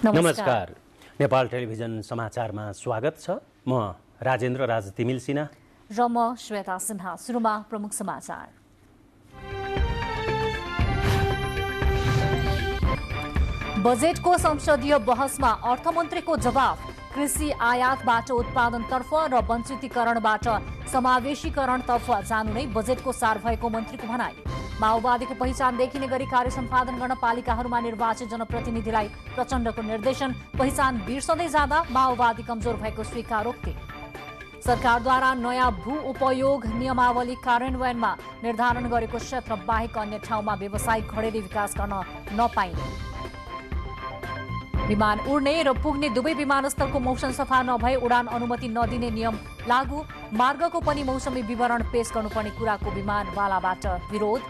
नमस्कार। नेपाल टेलिभिजन समाचारमा स्वागत छ। म राजेन्द्र राज तिमिल सिन्हा र म श्वेता सिन्हा। सुरुमा प्रमुख समाचार। बजेटको संसदीय बहसमा अर्थमन्त्रीको जवाफ। कृषि आयातबाट उत्पादनतर्फ र वञ्चितीकरणबाट समावेशीकरणतर्फ जानु नै बजेटको सार भएको मन्त्रीको भनाई। माओवादीको पहिचान देखिने गरी कार्य सम्पादन गर्न पालिकाहरूमा निर्वाचित जनप्रतिनिधिलाई प्रचण्डको निर्देशन। पहिचान बिर्सदै जाँदा माओवादी कमजोर भएको स्वीकारोक्ति। सरकारद्वारा नयाँ भू उपयोग नियमावली कार्यान्वयनमा निर्धारण गरेको क्षेत्र बाहेक अन्य ठाउँमा व्यावसायिक घडेरी विकास गर्न नपाइने। विमान उड्ने र पुग्ने दुवै विमानस्थलको मौसम सफा नभए उडान अनुमति नदिने नियम लागू। मार्गको पनि मौसमी विवरण पेश गर्नुपर्ने कुराको विमानवालाबाट विरोध।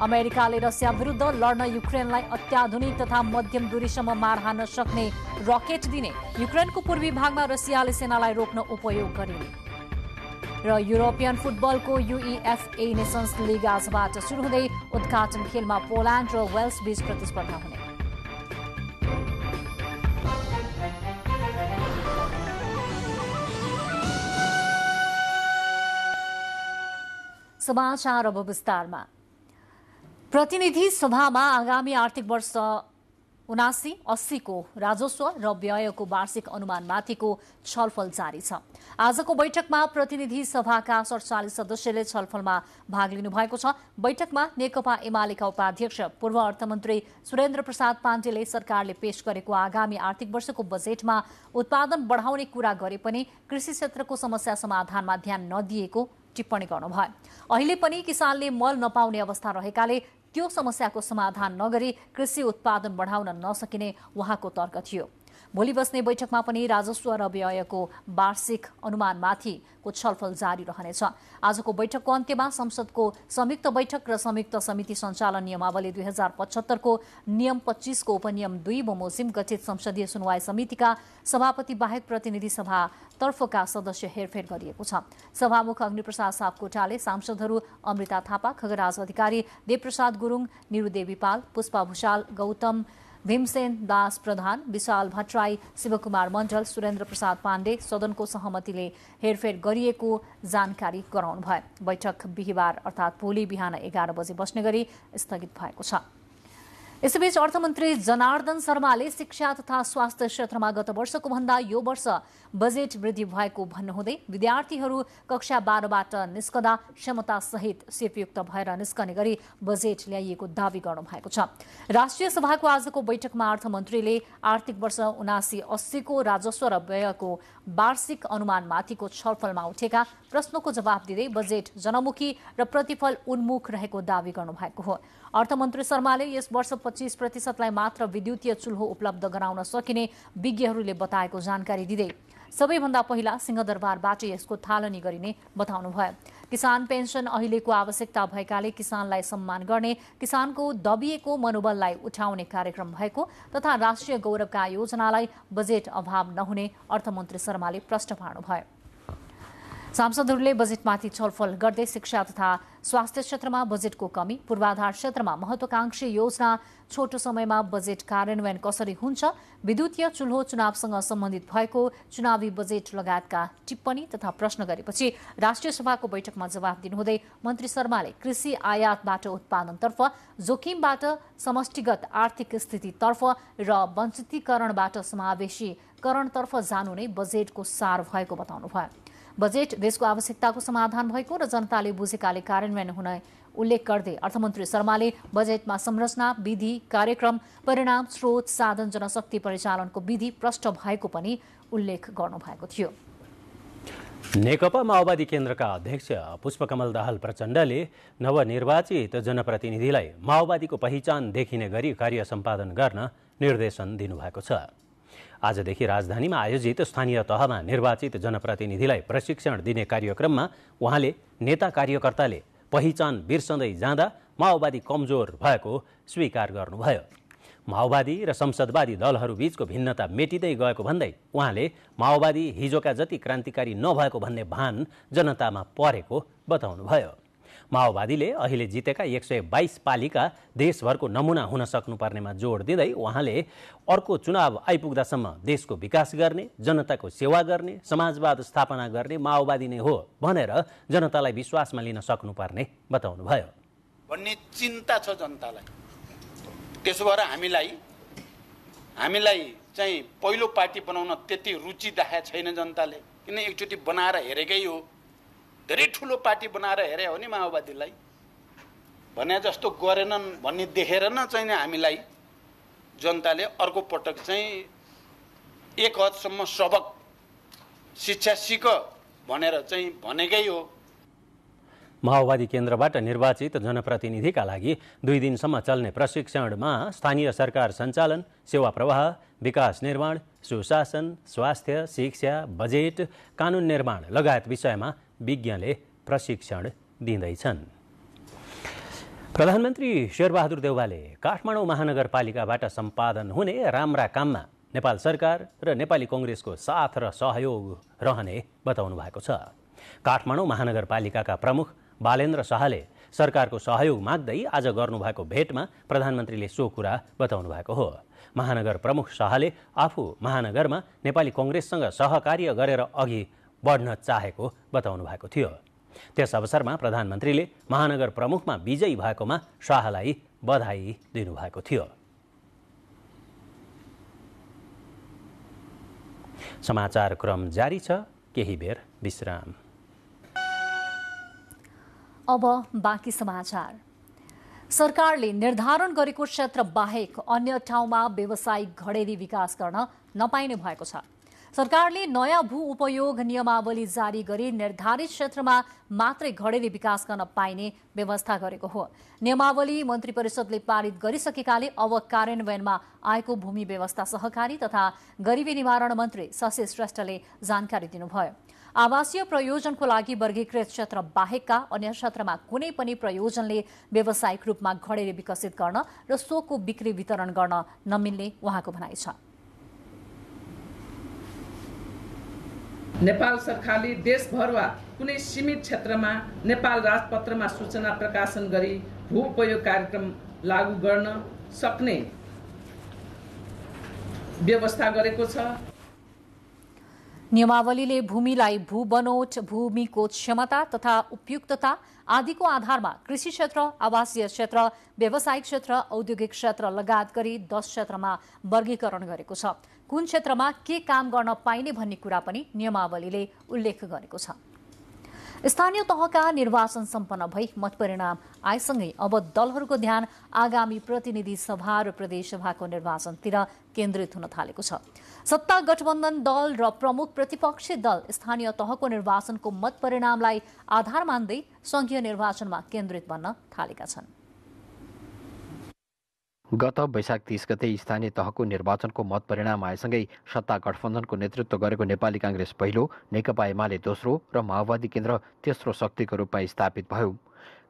अमेरिकाले रसिया विरुद्ध लड्न युक्रेनलाई अत्याधुनिक तथा मध्यम दूरीसम्म मार हान्न सक्ने रकेट दिने। युक्रेनको पूर्वी भागमा रसियाले सेनालाई रोक्न उपयोग गरिने। र युरोपियन फुटबलको UEFA नेसन्स लिग आजबाट सुरु हुँदै उद्घाटन खेलमा पोल्यान्ड र वेल्स बीच प्रतिस्पर्धा हुने। समाचार अब विस्तारमा। प्रतिनिधि सभामा आगामी आर्थिक वर्ष 79-80 को राजस्व र व्ययको वार्षिक अनुमानमाथिको छलफल जारी छ। आजको बैठकमा प्रतिनिधि सभाका 47 सदस्यले छलफलमा भाग लिनु भएको छ। बैठकमा नेकपा एमालेका उपाध्यक्ष पूर्व अर्थमन्त्री सुरेन्द्र प्रसाद पाण्डेले सरकारले पेश गरेको आगामी आर्थिक वर्षको बजेटमा उत्पादन बढाउने कुरा गरे पनि कृषि क्षेत्रको समस्या समाधानमा ध्यान नदिएको टिप्पणी गर्नुभयो। अहिले पनि किसानले मल नपाउने अवस्था रहेकाले त्यो समस्याको समाधान नगरी कृषि उत्पादन बढाउन नसकिने उहाँको तर्क थियो। भोलि बस्ने बैठकमा पनि राजस्व र व्ययको वार्षिक अनुमानमाथिको छलफल जारी रहनेछ। आजको बैठकको अन्त्यमा संसदको संयुक्त बैठक र संयुक्त समिति सञ्चालन नियमावली 2075 को नियम 25 को उपनियम 2 बमोजिम गठित संसदीय सुनवाई समितिका सभापति बाहेक प्रतिनिधि सभा तर्फका सदस्य हेरफेर गरिएको छ। सभामुख अग्निप्रसाद सापकोटाले सांसदहरू अमृता थापा, खगराज अधिकारी, देवप्रसाद गुरुङ, निरुदेवी पाल, पुष्पा भूषाल, गौतम भीमसेन दास प्रधान, विशाल भट्टराई, शिवकुमार मण्डल, सुरेन्द्र प्रसाद पाण्डे सदनको सहमतिले हेरफेर गरिएको जानकारी गराउनुभयो। बैठक बिहिबार अर्थात् भोलि बिहान 11 बजे बस्ने गरी स्थगित भएको छ। यसैबीच अर्थमन्त्री जनार्दन शर्माले शिक्षा तथा स्वास्थ्य क्षेत्रमा गत वर्षको भन्दा यो वर्ष बजेट वृद्धि भएको भन्नुहुँदै विद्यार्थीहरू कक्षा 12बाट निस्कदा क्षमतासहित सिपयुक्त भएर निस्कने गरी बजेट ल्याइएको दावी गर्नुभएको छ। राष्ट्रिय सभाको आजको बैठकमा अर्थमन्त्रीले आर्थिक वर्ष 79-80 को राजस्व र व्ययको वार्षिक अनुमानमाथिको छलफलमा उठेका प्रश्नको जवाब दिँदै बजेट जनमुखी र प्रतिफल उन्मुख रहेको दावी गर्नुभएको हो। अर्थमन्त्री शर्माले यस वर्ष 25% मात्र विद्युतीय चुल्हो उपलब्ध गराउन सकिने विज्ञहरूले बताएको जानकारी दिँदै सबैभन्दा पहिला सिंहदरबारबाट यसको थालनी गरिने बताउनुभयो। किसान पेन्सन अहिलेको आवश्यकता भएकाले किसानलाई सम्मान गर्ने, किसानको दबिएको मनोबललाई उठाउने कार्यक्रम भएको तथा राष्ट्रिय गौरवका योजनालाई बजेट अभाव नहुने अर्थमन्त्री शर्माले प्रश्न पार्नुभयो। सांसदहरूले बजेटमाथि छलफल गर्दै शिक्षा तथा स्वास्थ्य क्षेत्रमा बजेटको कमी, पूर्वाधार क्षेत्रमा महत्वाकांक्षी योजना छोटो समयमा बजेट कार्यान्वयन कसरी हुन्छ, विद्युतीय चुल्हो चुनावसँग सम्बन्धित भएको चुनावी बजेट लगायतका टिप्पणी तथा प्रश्न गरेपछि राष्ट्रिय सभाको बैठकमा जवाफ दिनुहुँदै मन्त्री शर्माले कृषि आयातबाट उत्पादनतर्फ, जोखिमबाट समष्टिगत आर्थिक स्थितितर्फ र वञ्चितीकरणबाट समावेशीकरणतर्फ जानु नै बजेटको सार भएको बताउनुभयो। बजेट देशको आवश्यकताको समाधान भएको र जनताले बुझेकाले कार्यान्वयन हुने उल्लेख गर्दै अर्थमन्त्री शर्माले बजेटमा संरचना, विधि, कार्यक्रम, परिणाम, स्रोत, साधन, जनशक्ति परिचालनको विधि प्रष्ट भएको पनि उल्लेख गर्नुभएको थियो। नेकपा माओवादी केन्द्रका अध्यक्ष पुष्पकमल दाहाल प्रचण्डले नवनिर्वाचित जनप्रतिनिधिलाई माओवादीको पहिचान देखिने गरी कार्य सम्पादन गर्न निर्देशन दिनुभएको छ। आजदेखि राजधानीमा आयोजित स्थानीय तहमा निर्वाचित जनप्रतिनिधिलाई प्रशिक्षण दिने कार्यक्रममा उहाँले नेता कार्यकर्ताले पहिचान बिर्सँदै जाँदा माओवादी कमजोर भएको स्वीकार गर्नुभयो। माओवादी र संसदवादी दलहरू बीचको भिन्नता मेटिँदै गएको भन्दै उहाँले माओवादी हिजोका जति क्रान्तिकारी नभएको भन्ने भान जनतामा परेको बताउनुभयो। माओवादीले अहिले जितेका 122 पालिका देशभरको नमुना हुन सक्नुपर्नेमा जोड दिँदै उहाँले अर्को चुनाव आइपुग्दासम्म देशको विकास गर्ने, जनताको सेवा गर्ने, समाजवाद स्थापना गर्ने माओवादी नै हो भनेर जनतालाई विश्वासमा लिन सक्नुपर्ने बताउनुभयो। भन्ने चिन्ता छ जनतालाई। त्यसो भएर हामीलाई चाहिँ पहिलो पार्टी बनाउन त्यति रुचि देखाएको छैन जनताले, किन एकचोटि बनाएर हेरेकै हो। धेरै ठुलो पार्टी बनाएर हेरे हो नि माओवादीलाई, भने जस्तो गरेनन् भन्ने देखेर न चाहिँ हामीलाई जनताले अर्को पटक चाहिँ एक हदसम्म सबक शिक्षा सिक भनेर चाहिँ भनेकै हो। माओवादी केन्द्रबाट निर्वाचित जनप्रतिनिधिका लागि 2 दिनसम्म चल्ने प्रशिक्षणमा स्थानीय सरकार सञ्चालन, सेवा प्रवाह, विकास निर्माण, सुशासन, स्वास्थ्य, शिक्षा, बजेट, कानुन निर्माण लगायत विषयमा विज्ञले प्रशिक्षण दिँदैछन्। प्रधानमन्त्री शेरबहादुर देउवाले काठमाडौँ महानगरपालिकाबाट सम्पादन हुने राम्रा काममा नेपाल सरकार र नेपाली कङ्ग्रेसको साथ र सहयोग रहने बताउनु भएको छ। काठमाडौँ महानगरपालिकाका प्रमुख बालेन्द्र शाहले सरकारको सहयोग माग्दै आज गर्नुभएको भेटमा प्रधानमन्त्रीले सो कुरा बताउनु भएको हो। महानगर प्रमुख शाहले आफू महानगरमा नेपाली कङ्ग्रेससँग सहकार्य गरेर अघि बढ्न चाहेको बताउनु भएको थियो। त्यस अवसरमा प्रधानमन्त्रीले महानगर प्रमुखमा विजयी भएकोमा शाहलाई बधाई दिनुभएको थियो। समाचार क्रम जारी छ, केही बेर विश्राम। अब बाँकी समाचार। सरकारले निर्धारण गरेको क्षेत्र बाहेक अन्य ठाउँमा व्यावसायिक घडेरी विकास गर्न नपाइने भएको छ। सरकारले नयाँ भू उपयोग नियमावली जारी गरी निर्धारित क्षेत्रमा मात्रै घडेरी विकास गर्न पाइने व्यवस्था गरेको हो। नियमावली मन्त्री परिषदले पारित गरिसकेकाले अब कार्यान्वयनमा आएको भूमि व्यवस्था सहकारी तथा गरिबी निवारण मन्त्री शशि श्रेष्ठले जानकारी दिनुभयो। आवासीय प्रयोजनको लागि वर्गीकृत क्षेत्र बाहेकका अन्य क्षेत्रमा कुनै पनि प्रयोजनले व्यावसायिक रूपमा घडेरी विकसित गर्न र सोको बिक्री वितरण गर्न नमिल्ने उहाँको भनाइ छ। नेपाल सरकारले देशभर वा कुनै सीमित क्षेत्रमा नेपाल राजपत्रमा सूचना प्रकाशन गरी भू उपयोग कार्यक्रम लागू गर्न सक्ने व्यवस्था गरेको छ। नियमावलीले भूमिलाई भू बनोट, भूमिको क्षमता तथा उपयुक्तता आदिको आधारमा कृषि क्षेत्र, आवासीय क्षेत्र, व्यावसायिक क्षेत्र, औद्योगिक क्षेत्र लगायत गरी 10 क्षेत्रमा वर्गीकरण गरेको छ। कुन क्षेत्रमा के काम गर्न पाइने भन्ने कुरा पनि नियमावलीले उल्लेख गरेको छ। स्थानीय तहका निर्वाचन सम्पन्न भई मतपरिणाम आएसँगै अब दलहरूको ध्यान आगामी प्रतिनिधि सभा र प्रदेशसभाको निर्वाचनतिर केन्द्रित हुन थालेको छ। सत्ता गठबन्धन दल र प्रमुख प्रतिपक्षी दल स्थानीय तहको निर्वाचनको मतपरिणामलाई आधार मान्दै संघीय निर्वाचनमा केन्द्रित बन्न थालेका छन्। गत वैशाख 30 गते स्थानीय तहको निर्वाचनको मत परिणाम आएसँगै सत्ता गठबन्धनको नेतृत्व गरेको नेपाली काङ्ग्रेस पहिलो, नेकपा एमाले दोस्रो र माओवादी केन्द्र तेस्रो शक्तिको रूपमा स्थापित भयो।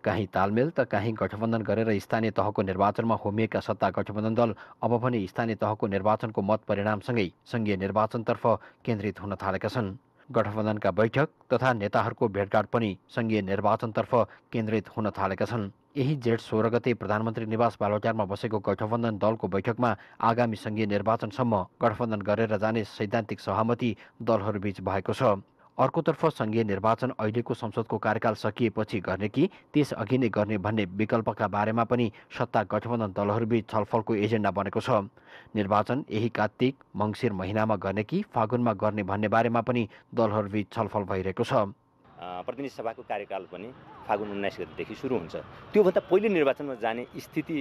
कहीँ तालमेल त कहीँ गठबन्धन गरेर स्थानीय तहको निर्वाचनमा होमिएका सत्ता गठबन्धन दल अब भने स्थानीय तहको निर्वाचनको मत परिणामसँगै संघीय निर्वाचनतर्फ केन्द्रित हुन थालेका छन्। गठबन्धनका बैठक तथा नेताहरूको भेटघाट पनि संघीय निर्वाचनतर्फ केन्द्रित हुन थालेका छन्। यही जेठ 16 गते प्रधानमन्त्री निवास बालुवाटारमा बसेको गठबन्धन दलको बैठकमा आगामी संघीय निर्वाचनसम्म गठबन्धन गरेर जाने सैद्धान्तिक सहमति दलहरूबीच भएको छ। अर्कोतर्फ संघीय निर्वाचन अहिलेको संसदको कार्यकाल सकिएपछि गर्ने कि त्यस अघि नै गर्ने भन्ने विकल्पका बारेमा पनि सत्ता गठबन्धन दलहरूबीच छलफलको एजेन्डा बनेको छ। निर्वाचन यही कार्तिक मङ्सिर महिनामा गर्ने कि फागुनमा गर्ने भन्ने बारेमा पनि दलहरूबीच छलफल भइरहेको छ। प्रतिनिधि सभाको कार्यकाल पनि फागुन 19 गतेदेखि सुरु हुन्छ। त्योभन्दा पहिले निर्वाचनमा जाने स्थिति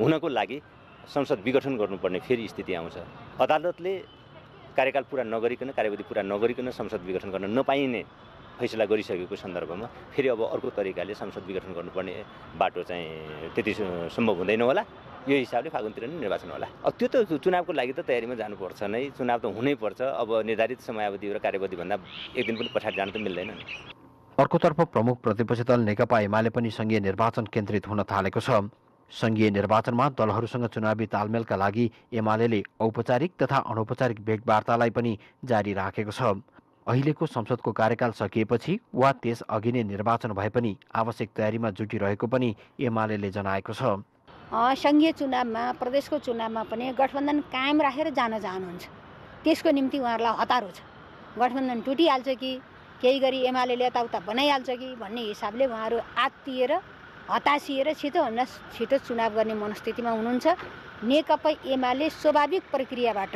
हुनको लागि संसद विघटन गर्नुपर्ने फेरि स्थिति आउँछ। अदालतले कार्यकाल पूरा नगरिकन, कार्यविधि पूरा नगरिकन संसद विघटन गर्न नपाइने फैसला गरिसकेको सन्दर्भमा फेरि अब अर्को तरिकाले संसद विघटन गर्नुपर्ने बाटो चाहिँ त्यति सम्भव हुँदैन होला। यो हिसाबले फागुनतिर नै निर्वाचन होला। अब त्यो त चुनावको लागि त तयारीमा जानुपर्छ नै, चुनाव त हुनै पर्छ। अब निर्धारित समयावधि र कार्यविधिभन्दा एक दिन पनि पछाडि जानु त मिल्दैन नि। अर्कोतर्फ प्रमुख प्रतिपक्षी दल नेकपा एमाले पनि संघीय निर्वाचन केन्द्रित हुन थालेको छ। संघीय निर्वाचनमा दलहरूसँग चुनावी तालमेलका लागि एमाले औपचारिक तथा अनौपचारिक भेटवार्तालाई पनि जारी राखेको छ। अहिलेको संसदको कार्यकाल सकिएपछि वा त्यस अघि नै निर्वाचन भए पनि आवश्यक तयारीमा जुटिरहेको पनि एमाले जनाएको छ। सङ्घीय चुनावमा प्रदेशको चुनावमा पनि गठबन्धन कायम राखेर जान चाहनुहुन्छ। त्यसको निम्ति उहाँहरूलाई हतारो छ। गठबन्धन टुटिहाल्छ कि केही गरी एमाले यताउता बनाइहाल्छ कि भन्ने हिसाबले उहाँहरू आत्तिएर हतासिएर छिटोभन्दा छिटो चुनाव गर्ने मनस्थितिमा हुनुहुन्छ। नेकपा एमाले स्वाभाविक प्रक्रियाबाट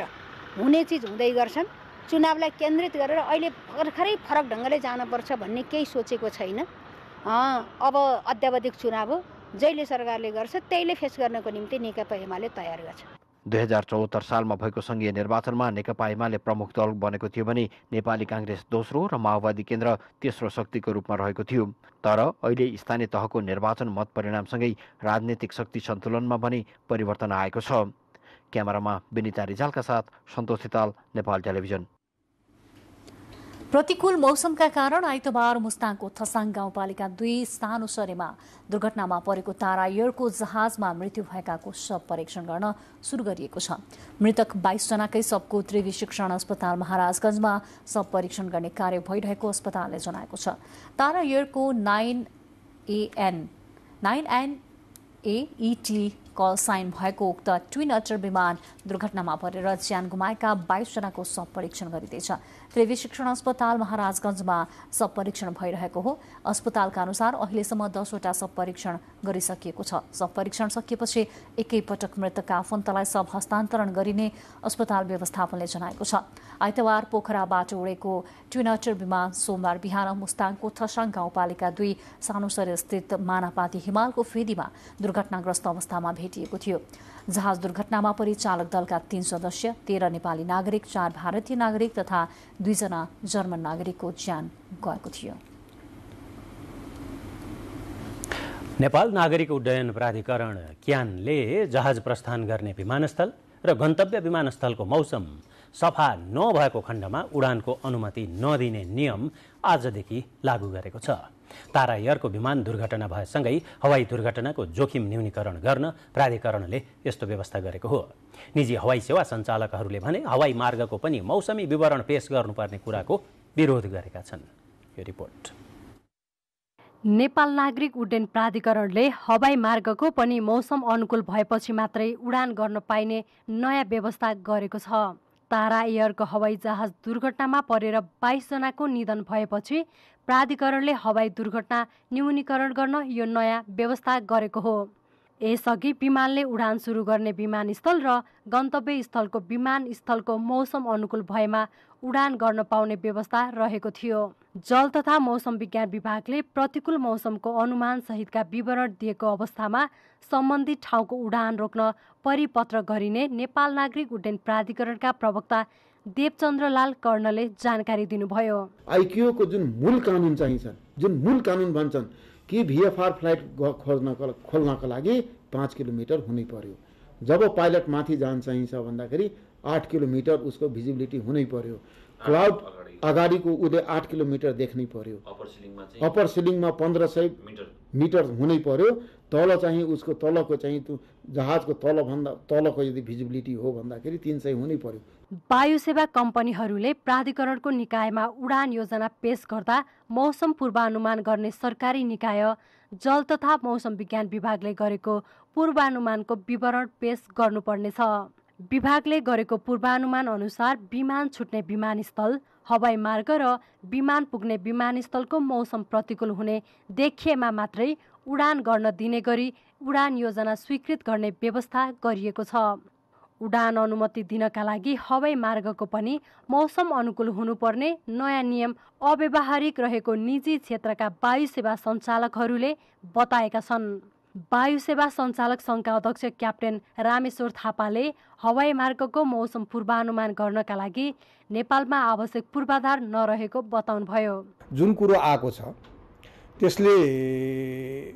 हुने चिज हुँदै गर्छन्। चुनावलाई केन्द्रित गरेर अहिले भर्खरै फरक ढङ्गले जानुपर्छ भन्ने केही सोचेको छैन। अब अद्यावधिक चुनाव हो, जहिले सरकारले गर्छ त्यहीले फेस गर्नको निम्ति नेकपा एमाले तयार गर्छ। 2074 सालमा भएको सङ्घीय निर्वाचनमा नेकपा एमाले प्रमुख दल बनेको थियो भने नेपाली काङ्ग्रेस दोस्रो र माओवादी केन्द्र तेस्रो शक्तिको रूपमा रहेको थियो। तर अहिले स्थानीय तहको निर्वाचन मत परिणामसँगै राजनीतिक शक्ति सन्तुलनमा पनि परिवर्तन आएको छ। क्यामेरामा विनिता रिजालका साथ सन्तोष सिताल, नेपाल टेलिभिजन। प्रतिकूल मौसमका कारण आइतबार मुस्ताङको थसाङ गाउँपालिका 2 सानो सरेमा दुर्घटनामा परेको तारा एयरको जहाजमा मृत्यु भएकाको शव परीक्षण गर्न सुरु गरिएको छ। मृतक 22 जनाकै शवको त्रिवी शिक्षण अस्पताल महाराजगञ्जमा शव परीक्षण गर्ने कार्य भइरहेको अस्पतालले जनाएको छ। तारा एयरको 9NAET कल साइन भएको उक्त ट्विन अटर विमान दुर्घटनामा परेर ज्यान गुमाएका 22 जनाको शव परीक्षण गरिँदैछ। त्रिवी शिक्षण अस्पताल महाराजगञ्जमा शव परीक्षण भइरहेको हो। अस्पतालका अनुसार अहिलेसम्म 10 वटा शव परीक्षण गरिसकिएको छ। शव परीक्षण सकिएपछि एकैपटक मृतकका आफन्तलाई शव हस्तान्तरण गरिने अस्पताल व्यवस्थापनले जनाएको छ। आइतबार पोखराबाट उडेको ट्विन अटर विमान सोमबार बिहान मुस्ताङको थसाङ गाउँपालिका 2 सानुसरे स्थित मानापाती हिमालको फेदीमा दुर्घटनाग्रस्त अवस्थामा भेटिएको थियो। जहाज दुर्घटनामा परि चालक दलका 3 सदस्य, 13 नेपाली नागरिक, 4 भारतीय नागरिक तथा 2 जना जर्मन नागरिकको ज्यान गएको थियो। नेपाल नागरिक उड्डयन प्राधिकरण क्यानले जहाज प्रस्थान गर्ने विमानस्थल र गन्तव्य विमानस्थलको मौसम सफा नभएको खण्डमा उडानको अनुमति नदिने नियम आजदेखि लागू गरेको छ। तारा एयरको विमान दुर्घटना भएसँगै हवाई दुर्घटनाको जोखिम न्यूनीकरण गर्न प्राधिकरणले यस्तो व्यवस्था गरेको हो। निजी हवाई सेवा सञ्चालकहरूले भने हवाई मार्गको पनि मौसमी विवरण पेश गर्नुपर्ने कुराको विरोध गरेका छन्। यो रिपोर्ट। नेपाल नागरिक उड्डयन प्राधिकरणले हवाई मार्गको पनि मौसम अनुकूल भएपछि मात्रै उडान गर्न पाइने नयाँ व्यवस्था गरेको छ। तारा एयरको हवाई जहाज दुर्घटनामा परेर 22 जनाको निधन भएपछि प्राधिकरणले हवाई दुर्घटना न्यूनीकरण गर्न यो नयाँ व्यवस्था गरेको हो। यसअघि विमानले उडान सुरु गर्ने विमानस्थल र गन्तव्य स्थलको विमानस्थलको मौसम अनुकूल भएमा उडान गर्न पाउने व्यवस्था रहेको थियो। जल तथा मौसम विज्ञान विभागले प्रतिकूल मौसमको अनुमान सहितका विवरण दिएको अवस्थामा सम्बन्धित ठाउँको उडान रोक्न परिपत्र गरिने नेपाल नागरिक उड्डयन प्राधिकरणका प्रवक्ता देवचन्द्रलाल कर्णले जानकारी दिनुभयो। आइक्यूको जुन मूल कानुन चाहिन्छ, जुन मूल कानुन भन्छन् कि भिएफआर फ्लाइट खोल्नको लागि 5 किलोमिटर हुनै पर्यो। जब पाइलट माथि जान चाहिन्छ भन्दाखेरि 8 किलोमिटर उसको भिजिबिलिटी हुनै पर्यो। क्लाउड अगाडिको उदय 8 किलोमिटर देख्नै पर्यो। अप्पर सिलिङमा 1500 मिटर हुनै पर्यो। तल चाहिँ उसको तलको चाहिँ जहाजको तलभन्दा तलको यदि भिजिबिलिटी हो भन्दाखेरि 300 हुनै पर्यो। वायु सेवा कम्पनीहरूले प्राधिकरणको निकायमा उडान योजना पेश गर्दा मौसम पूर्वानुमान गर्ने सरकारी निकाय जल तथा मौसम विज्ञान विभागले गरेको पूर्वानुमानको विवरण पेश गर्नुपर्नेछ। विभागले गरेको पूर्वानुमान अनुसार विमान छुट्ने विमानस्थल, हवाई मार्ग र विमान पुग्ने विमानस्थलको मौसम प्रतिकूल हुने देखिएमा मात्रै उडान गर्न दिने गरी उडान योजना स्वीकृत गर्ने व्यवस्था गरिएको छ। उडान अनुमति दिनका लागि हवाई मार्गको पनि मौसम अनुकूल हुनुपर्ने नयाँ नियम अव्यावहारिक रहेको निजी क्षेत्रका वायु सेवा सञ्चालकहरूले बताएका छन्। वायु सेवा सञ्चालक सङ्घका अध्यक्ष क्याप्टेन रामेश्वर थापाले हवाई मार्गको मौसम पूर्वानुमान गर्नका लागि नेपालमा आवश्यक पूर्वाधार नरहेको बताउनुभयो। जुन कुरो आएको छ त्यसले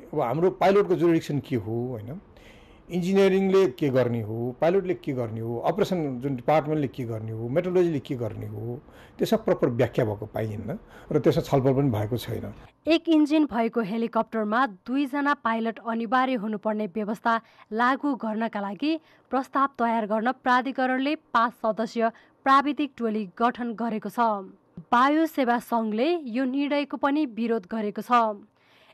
अब हाम्रो पाइलटको जुरिडिक्सन के हो, होइन, इन्जिनियरिङले के गर्ने हो, पाइलटले के गर्ने हो, अपरेसन जुन डिपार्टमेन्टले के गर्ने हो, मेट्रोलोजीले के गर्ने हो, त्यसमा प्रपर व्याख्या भएको पाइन्न र त्यसमा छलफल पनि भएको छैन। एक इन्जिन भएको हेलिकप्टरमा 2 जना पाइलट अनिवार्य हुनुपर्ने व्यवस्था लागू गर्नका लागि प्रस्ताव तयार गर्न प्राधिकरणले 5 सदस्यीय प्राविधिक टोली गठन गरेको छ। वायु सेवा सङ्घले यो निर्णयको पनि विरोध गरेको छ।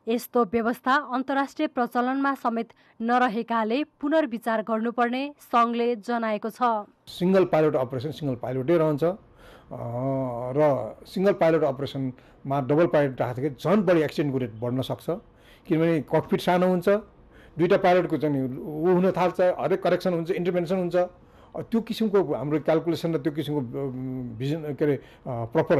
यस्तो व्यवस्था अन्तर्राष्ट्रिय प्रचलनमा समेत नरहेकाले पुनर्विचार गर्नुपर्ने सङ्घले जनाएको छ। सिंगल पाइलट अपरेसन सिंगल पाइलटै रहन्छ र सिंगल पाइलट अपरेसनमा डबल पाइलट राख्दाखेरि झन् बढी एक्सिडेन्टको रेट बढ्न सक्छ, किनभने ककपिट सानो हुन्छ, दुईटा पाइलटको चाहिँ ऊ हुन थाल्छ, हरेक करेक्सन हुन्छ, इन्टरभेन्सन हुन्छ। त्यो किसिमको हाम्रो क्यालकुलेसन र त्यो किसिमको भिजन के अरे प्रपर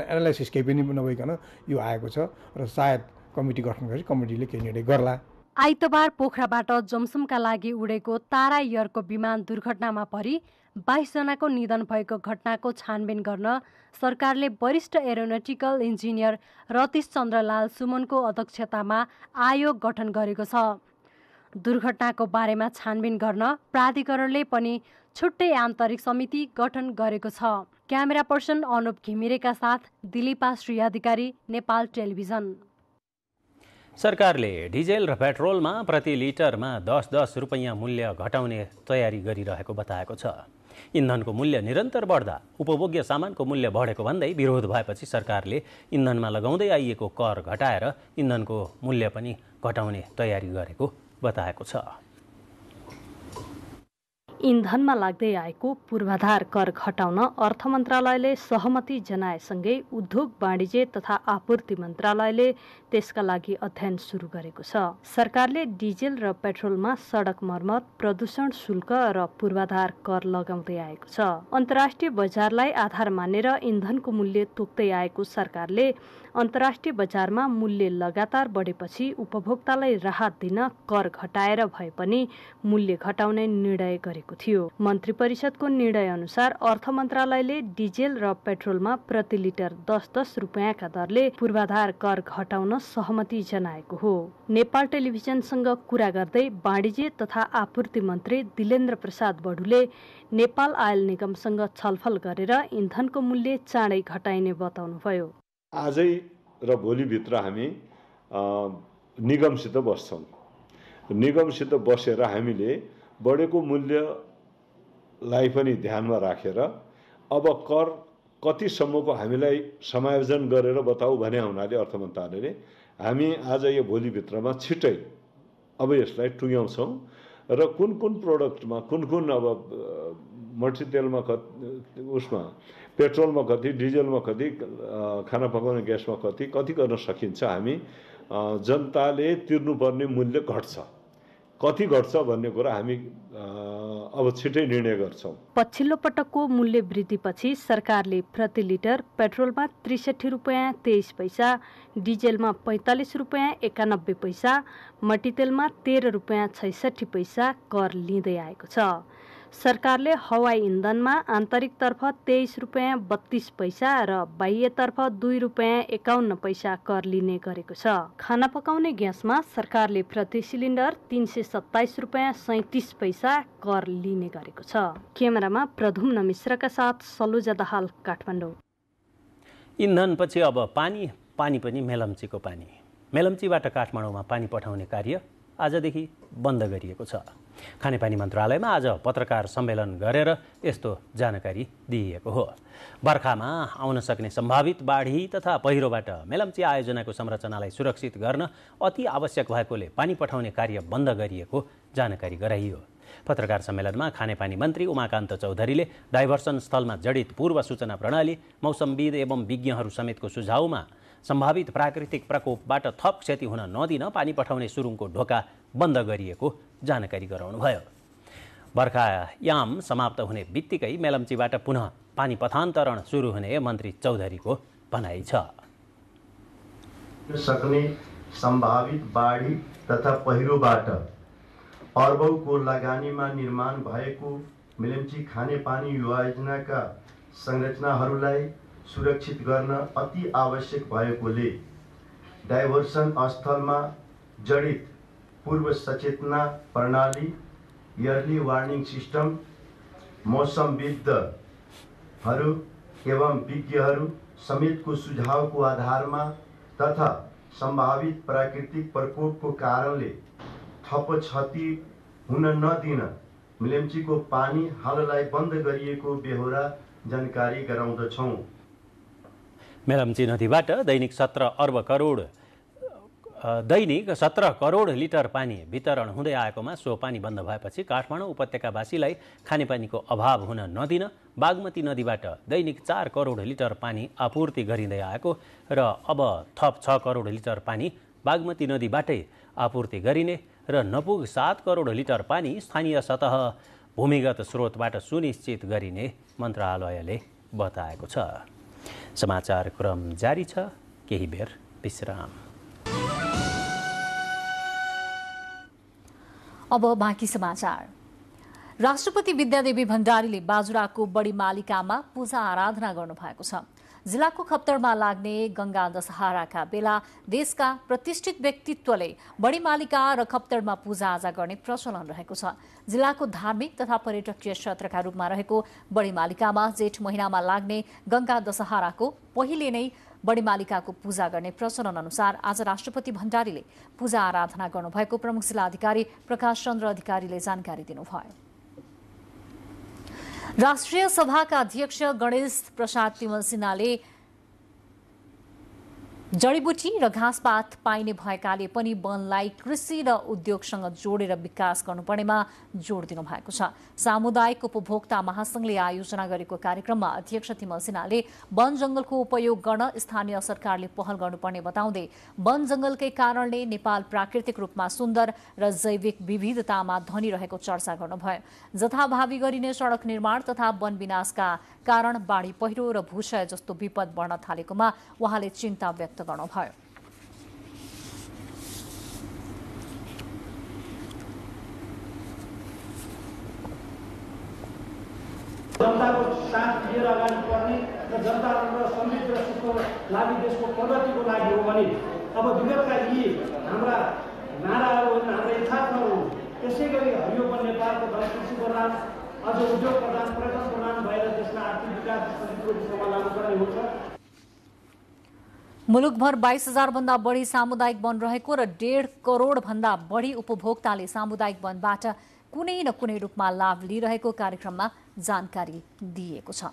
एनालाइसिस केही पनि नभइकन यो आएको छ र सायद कमिटी गठन गरी कमिटीले केही निर्णय गर्ला। आइतबार पोखराबाट जमसमका लागि उडेको तारा एयरको विमान दुर्घटनामा परि 22 जनाको निधन भएको घटनाको छानबिन गर्न सरकारले वरिष्ठ एरोनोटिकल इन्जिनियर रतीश चन्द्रलाल सुमनको अध्यक्षतामा आयोग गठन गरेको छ। दुर्घटनाको बारेमा छानबिन गर्न प्राधिकरणले पनि छुट्टै आन्तरिक समिति गठन गरेको छ। क्यामेरा पर्सन अनुप घिमिरेका साथ दिलीपा श्री अधिकारी, नेपाल टेलिभिजन। सरकारले डिजेल र पेट्रोलमा प्रति लिटरमा 10-10 रुपैयाँ मूल्य घटाउने तयारी गरिरहेको बताएको छ। इन्धनको मूल्य निरन्तर बढ्दा उपभोग्य सामानको मूल्य बढेको भन्दै विरोध भएपछि सरकारले इन्धनमा लगाउँदै आइएको कर घटाएर इन्धनको मूल्य पनि घटाउने तयारी गरेको बताएको छ। इन्धनमा लाग्दै आएको पूर्वाधार कर घटाउन अर्थ मन्त्रालयले सहमति जनाएसँगै उद्योग वाणिज्य तथा आपूर्ति मन्त्रालयले त्यसका लागि अध्ययन सुरु गरेको छ। सरकारले डिजेल र पेट्रोलमा सडक मर्मत, प्रदूषण शुल्क र पूर्वाधार कर लगाउँदै आएको छ। अन्तर्राष्ट्रिय बजारलाई आधार मानेर इन्धनको मूल्य तोक्दै आएको सरकारले अन्तर्राष्ट्रिय बजारमा मूल्य लगातार बढेपछि उपभोक्तालाई राहत दिन कर घटाएर भए पनि मूल्य घटाउने निर्णय गरेको थियो। मन्त्री परिषदको निर्णय अनुसार अर्थ मन्त्रालयले डिजेल र पेट्रोलमा प्रति लिटर 10-10 रुपैयाँका दरले पूर्वाधार कर घटाउन सहमति जनाएको हो। नेपाल टेलिभिजनसँग कुरा गर्दै वाणिज्य तथा आपूर्ति मन्त्री दिलेन्द्र प्रसाद बडुले नेपाल आयल निगमसँग छलफल गरेर इन्धनको मूल्य चाँडै घटाइने बताउनुभयो। आजै र भोलिभित्र हामी निगमसित बस्छौँ। निगमसित बसेर हामीले बढेको मूल्यलाई पनि ध्यानमा राखेर अब कर कतिसम्मको हामीलाई समायोजन गरेर बताऊ भने हुनाले अर्थ मन्त्रालयले हामी आज यो भोलिभित्रमा छिट्टै अब यसलाई टुङ्ग्याउँछौँ र कुन कुन प्रोडक्टमा कुन कुन अब मट्टीतेलमा उसमा पेट्रोलमा कति, डिजेलमा कति, खाना पकाउने ग्यासमा कति गर्न सकिन्छ, हामी जनताले तिर्नुपर्ने मूल्य घट्छ, कति घट्छ भन्ने कुरा हामी अब छिट्टै निर्णय गर्छौँ। पछिल्लो पटकको मूल्य वृद्धिपछि सरकारले प्रति लिटर पेट्रोलमा 63 रुपैयाँ 23 पैसा, डिजेलमा 45 रुपैयाँ 91 पैसा, मट्टीतेलमा 13 रुपैयाँ 66 पैसा कर लिँदै आएको छ। सरकारले हवाई इन्धनमा आन्तरिकतर्फ 23 रुपैयाँ 32 पैसा र बाह्यतर्फ 2 रुपैयाँ 51 पैसा कर लिने गरेको छ। खाना पकाउने ग्यासमा सरकारले प्रति सिलिन्डर 327 रुपैयाँ 37 पैसा कर लिने गरेको छ। क्यामेरामा प्रधुम्न मिश्रका साथ सलुजा दाहाल, काठमाडौँ। इन्धनपछि अब पानी पनि मेलम्चीको पानी। मेलम्चीबाट काठमाडौँमा पानी पठाउने कार्य आजदेखि बन्द गरिएको छ। खानेपानी मन्त्रालयमा आज पत्रकार सम्मेलन गरेर यस्तो जानकारी दिइएको हो। बर्खामा आउन सक्ने सम्भावित बाढी तथा पहिरोबाट मेलम्ची आयोजनाको संरचनालाई सुरक्षित गर्न अति आवश्यक भएकोले पानी पठाउने कार्य बन्द गरिएको जानकारी गराइयो। पत्रकार सम्मेलनमा खानेपानी मन्त्री उमाकान्त चौधरीले डाइभर्सन स्थलमा जडित पूर्व सूचना प्रणाली, मौसमविद एवं विज्ञहरू समेतको सुझाउमा सम्भावित प्राकृतिक प्रकोपबाट थप क्षति हुन नदिन पानी पठाउने सुरुङको ढोका बन्द गरिएको जानकारी गराउनुभयो। बर्खायाम समाप्त हुने बित्तिकै मेलम्चीबाट पुनः पानी पथान्तरण सुरु हुने मन्त्री चौधरीको भनाइ छ। सक्ने सम्भावित बाढी तथा पहिरोबाट अर्बौंको लगानीमा निर्माण भएको मेलम्ची खानेपानी योजनाका संरचनाहरूलाई सुरक्षित गर्न अति आवश्यक भएकोले डाइभर्सन स्थलमा जडित पूर्व सचेतना प्रणाली, इयरली वार्निङ सिस्टम, मौसमविदहरू एवं विज्ञहरू समेतको सुझावको आधारमा तथा सम्भावित प्राकृतिक प्रकोपको कारणले थप क्षति हुन नदिन मेलम्चीको पानी हाललाई बन्द गरिएको बेहोरा जानकारी गराउँदछौँ। मेलम्ची नदीबाट दैनिक 17 करोड लिटर पानी वितरण हुँदै आएकोमा सो पानी बन्द भएपछि काठमाडौँ उपत्यकावासीलाई खानेपानीको अभाव हुन नदिन बागमती नदीबाट दैनिक 4 करोड लिटर पानी आपूर्ति गरिँदै आएको र अब थप 6 करोड लिटर पानी बागमती नदीबाटै आपूर्ति गरिने र नपुग 7 करोड लिटर पानी स्थानीय सतह भूमिगत स्रोतबाट सुनिश्चित गरिने मन्त्रालयले बताएको छ। समाचार क्रम जारी छ, केही बेर विश्राम। अब बाँकी समाचार। राष्ट्रपति विद्यादेवी भण्डारीले बाजुराको बढी मालिकामा पूजा आराधना गर्नुभएको छ। जिल्लाको खप्तडमा लाग्ने गंगा दशहराका बेला देशका प्रतिष्ठित व्यक्तित्वले बढी मालिका र खप्तडमा पूजाआजा गर्ने प्रचलन रहेको छ। जिल्लाको धार्मिक तथा पर्यटकीय क्षेत्रका रूपमा रहेको बढी मालिकामा जेठ महिनामा लाग्ने गंगा दशहराको पहिले नै बढी मालिकाको पूजा गर्ने प्रचलन अनुसार आज राष्ट्रपति भण्डारीले पूजा आराधना गर्नुभएको प्रमुख जिल्ला अधिकारी प्रकाश चन्द्र अधिकारीले जानकारी दिनुभयो। राष्ट्रिय सभाका अध्यक्ष गणेश प्रसाद तिमल सिन्हाले जडीबुटी र घाँसपात पाइने भएकाले पनि वनलाई कृषि र उद्योगसँग जोडेर विकास गर्नुपर्नेमा जोड दिनु भएको छ। सामुदायिक उपभोक्ता महासंघले आयोजना गरेको कार्यक्रममा अध्यक्ष तिमल सिन्हाले वन जंगलको उपयोग गर्न स्थानीय सरकारले पहल गर्नुपर्ने बताउँदै वन जंगलकै कारणले नेपाल प्राकृतिक रूपमा सुन्दर र जैविक विविधतामा धनी रहेको चर्चा गर्नुभयो। जथाभावी गरिने सड़क निर्माण तथा वन विनाशका कारण बाढी पहिरो र भूक्षय जस्तो विपद बढ्न थालेकोमा उहाँले चिन्ता व्यक्त गर्नुभयो। जनताको साथ लिएर अगाडि बढ्ने र जनताको समृद्ध र सुखको लागि देशको प्रगतिको लागि हो भने अब विगतका यी हाम्रा नाराहरू हाम्रा यथार्थहरू त्यसै गरी हरियो वन नेपालको कृषि प्रधान अझ उद्योग प्रधान पर्यटन प्रधान भएर देशमा आर्थिक विकास समृद्धिको दिशामा लाग्नुपर्ने हुन्छ। मुलुकभर 22,000 भन्दा बढी सामुदायिक वन रहेको र 1.5 करोड भन्दा बढी उपभोक्ताले सामुदायिक वनबाट कुनै न कुनै रूपमा लाभ लिइरहेको कार्यक्रममा जानकारी दिएको छ।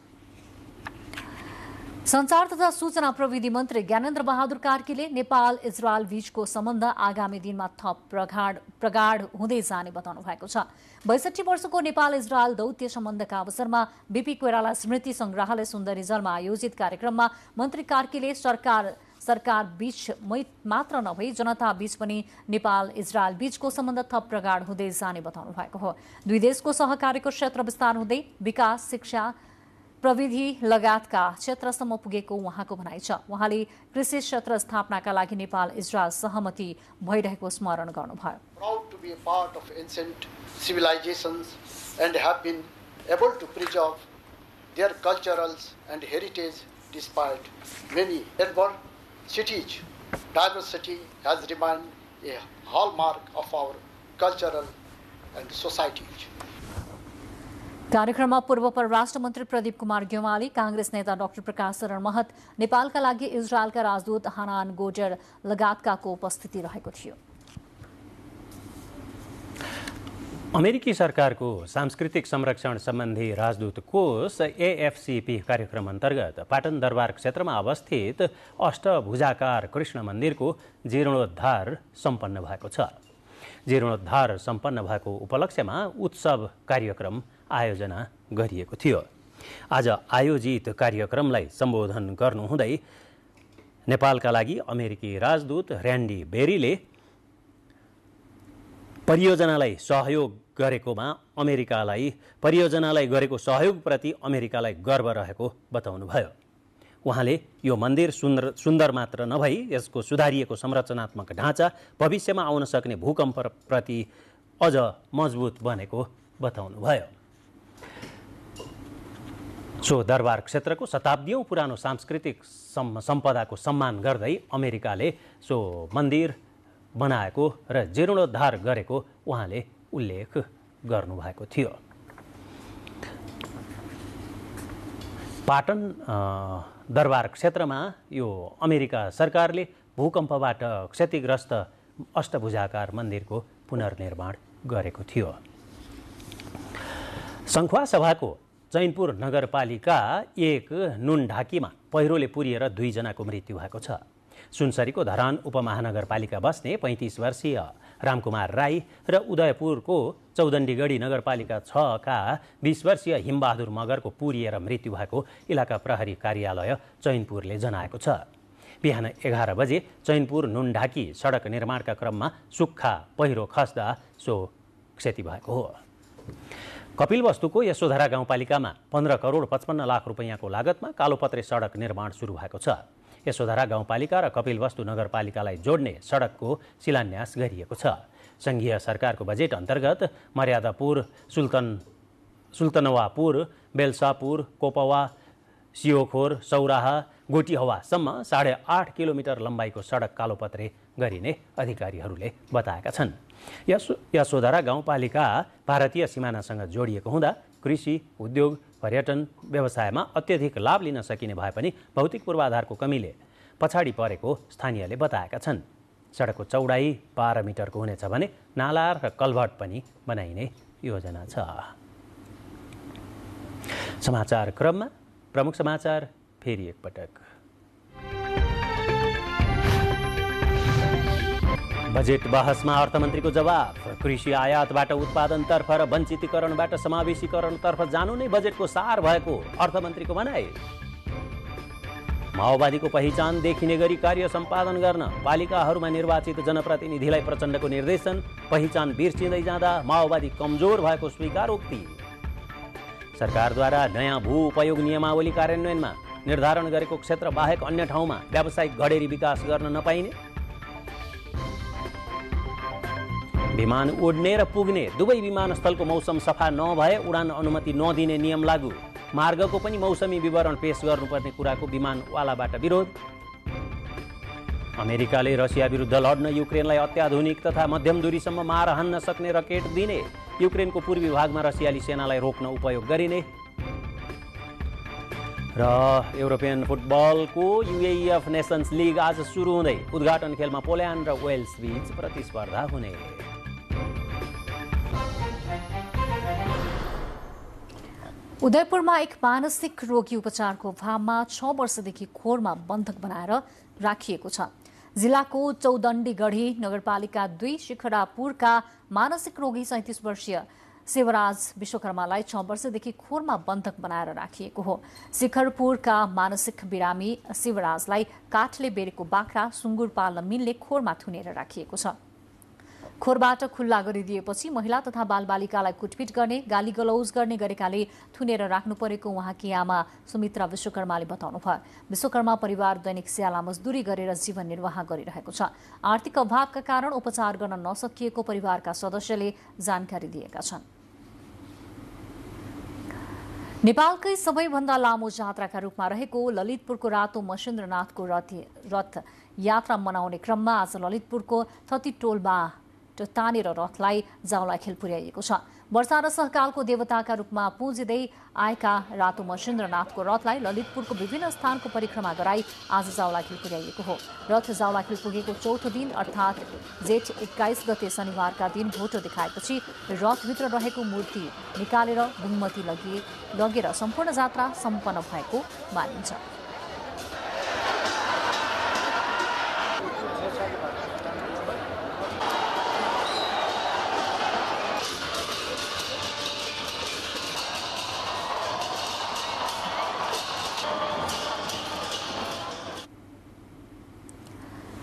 संचार तथा सूचना प्रविधि मन्त्री ज्ञानेन्द्र बहादुर कार्कीले नेपाल इजरायल बीचको सम्बन्ध आगामी दिनमा थप प्रगाढ हुँदै जाने बताउनु भएको छ। 62 वर्षको नेपाल इजरायल दौत्य सम्बन्धका अवसरमा बीपी कोइराला स्मृति संग्रहालय सुन्दरीजलमा आयोजित कार्यक्रममा मन्त्री कार्कीले सरकार बीच मात्र नभई जनता बीच पनि नेपाल इजरायल बीचको सम्बन्ध थप प्रगाढ हुँदै जाने बताउनु भएको हो। दुई देशको सहकार्यको क्षेत्र विस्तार हुँदै विकास, शिक्षा, प्रविधि लगायतका क्षेत्रसम्म पुगेको उहाँको भनाइ छ। उहाँले कृषि क्षेत्र स्थापनाका लागि नेपाल इजरायल सहमति भइरहेको स्मरण गर्नुभयो। Proud to be a part of ancient civilizations and have been able to preserve their cultures and heritage despite many adversities. Diversity has remained a hallmark of our cultural and society. कार्यक्रममा पूर्व परराष्ट्र मन्त्री प्रदीप कुमार गेवाली, कांग्रेस नेता doctor प्रकाश शरण महत, नेपालका लागि इजरायलका राजदूत हानान गोजर लगायतकाको उपस्थिति रहेको थियो। अमेरिकी सरकारको सांस्कृतिक संरक्षण सम्बन्धी राजदूत कोष एएफसीपी कार्यक्रम अन्तर्गत पाटन दरबार क्षेत्रमा अवस्थित अष्टभुजाकार कृष्ण मन्दिरको जीर्णोद्धार सम्पन्न भएको छ। जीर्णोद्धार सम्पन्न भएको उपलक्ष्यमा उत्सव कार्यक्रम आयोजना गरिएको थियो। आज आयोजित कार्यक्रमलाई सम्बोधन गर्नुहुँदै नेपालका लागि अमेरिकी राजदूत र्यान्डी बेरीले परियोजनालाई गरेको सहयोगप्रति अमेरिकालाई गर्व रहेको बताउनुभयो। उहाँले यो मन्दिर सुन्दर मात्र नभई यसको सुधारिएको संरचनात्मक ढाँचा भविष्यमा आउन सक्ने भूकम्पप्रति अझ मजबुत बनेको बताउनुभयो। सो दरबार क्षेत्रको शताब्दीौं पुरानो सांस्कृतिक सम्पदाको सम्मान गर्दै अमेरिकाले सो मन्दिर बनाएको र जीर्णोद्धार गरेको उहाँले उल्लेख गर्नुभएको थियो। पाटन दरबार क्षेत्रमा यो अमेरिका सरकारले भूकम्पबाट क्षतिग्रस्त अष्टभुजाकार मन्दिरको पुनर्निर्माण गरेको थियो। संखुवा सभाको चैनपुर नगरपालिका 1 नुनढाकीमा पहिरोले पुरिएर 2 जनाको मृत्यु भएको छ। सुनसरीको धरान उपमहानगरपालिका बस्ने 35 वर्षीय रामकुमार राई र उदयपुरको चौदण्डीगढी नगरपालिका 6 का 20 वर्षीय हिमबहादुर मगरको पुरिएर मृत्यु भएको इलाका प्रहरी कार्यालय चैनपुरले जनाएको छ। बिहान 11 बजे चैनपुर नुनढाकी सडक निर्माणका क्रममा सुक्खा पहिरो खस्दा सो क्षति भएको हो। कपिलवस्तुको यशोधरा गाउँपालिकामा 15 करोड 55 लाख रुपैयाँको लागतमा कालोपत्रे सडक निर्माण सुरु भएको छ। यशोधरा गाउँपालिका र कपिलवस्तु नगरपालिकालाई जोड्ने सडकको शिलान्यास गरिएको छ। सङ्घीय सरकारको बजेट अन्तर्गत मर्यादापुर, सुल्तनवापुर, बेलसापुर, कोपवा, सियोखोर, सौराहा, गोटीहवासम्म 8.5 किलोमिटर लम्बाइको सडक कालोपत्रे गरिने अधिकारीहरूले बताएका छन्। यशोधरा गाउँपालिका भारतीय सिमानासँग जोडिएको हुँदा कृषि, उद्योग, पर्यटन, व्यवसायमा अत्यधिक लाभ लिन सकिने भए पनि भौतिक पूर्वाधारको कमीले पछाडि परेको स्थानीयले बताएका छन्। सडकको चौडाइ 12 मिटरको हुनेछ भने नाला र कल्भर्ट पनि बनाइने योजना छ। समाचार क्रममा प्रमुख समाचार फेरि एकपटक। बजेट बहसमा अर्थमन्त्रीको जवाफ। कृषि आयातबाट उत्पादनतर्फ र वञ्चितीकरणबाट समावेशीकरणतर्फ जानु नै बजेटको सार भएको अर्थमन्त्रीको भनाइ। माओवादीको पहिचान देखिने गरी कार्य सम्पादन गर्न पालिकाहरूमा निर्वाचित जनप्रतिनिधिलाई प्रचण्डको निर्देशन। पहिचान बिर्सिँदै जाँदा माओवादी कमजोर भएको स्वीकारोक्ति। सरकारद्वारा नयाँ भू उपयोग नियमावली कार्यान्वयनमा निर्धारण गरेको क्षेत्र बाहेक अन्य ठाउँमा व्यावसायिक घडेरी विकास गर्न नपाइने। विमान उड्ने र पुग्ने दुवै विमानस्थलको मौसम सफा नभए उडान अनुमति नदिने नियम लागू। मार्गको पनि मौसमी विवरण पेश गर्नुपर्ने कुराको विमानवालाबाट विरोध। अमेरिकाले रसिया विरुद्ध लड्न युक्रेनलाई अत्याधुनिक तथा मध्यम दूरीसम्म मार हान्न सक्ने रकेट दिने। युक्रेनको पूर्वी भागमा रसियाली सेनालाई रोक्न उपयोग गरिने। र युरोपियन फुटबलको UAEF नेसन्स लिग आज सुरु हुँदै उद्घाटन खेलमा पोल्यान्ड र वेल्स बीच प्रतिस्पर्धा हुने। उदयपुरमा एक मानसिक रोगी उपचारको अभावमा 6 वर्षदेखि खोरमा बन्धक बनाएर राखिएको छ। जिल्लाको चौदण्डीगढी नगरपालिका 2 शिखरापुरका मानसिक रोगी 37 वर्षीय शिवराज विश्वकर्मालाई 6 वर्षदेखि खोरमा बन्धक बनाएर राखिएको हो। शिखरपुरका मानसिक बिरामी शिवराजलाई काठले बेरेको बाख्रा, सुँगुर पाल्न मिल्ने खोरमा थुनेर राखिएको छ। खोरबाट खुल्ला गरिदिएपछि महिला तथा बालबालिकालाई कुटपिट गर्ने, गाली गलौज गर्ने गरेकाले थुनेर राख्नु परेको उहाँकी आमा सुमित्रा विश्वकर्माले बताउनुभयो। विश्वकर्मा परिवार दैनिक स्याला मजदुरी गरेर जीवन निर्वाह गरिरहेको छ। आर्थिक अभावका कारण उपचार गर्न नसकिएको परिवारका सदस्यले जानकारी दिएका छन्। नेपालकै सबैभन्दा लामो जात्राका रूपमा रहेको ललितपुरको रातो महेन्द्रनाथको रथ यात्रा मनाउने क्रममा आज ललितपुरको थतीटोलमा तानेर रथलाई जावलाखेल पुर्याइएको छ। वर्षा र सहकालको देवताका रूपमा पुजिँदै आएका रातो महेन्द्रनाथको रथलाई ललितपुरको विभिन्न स्थानको परिक्रमा गराई आज जावलाखेल पुर्याइएको हो। रथ जावलाखेल पुगेको चौथो दिन अर्थात् जेठ 21 गते शनिबारका दिन भोटो देखाएपछि रथभित्र रहेको मूर्ति निकालेर गुम्मती लगेर सम्पूर्ण जात्रा सम्पन्न भएको मानिन्छ।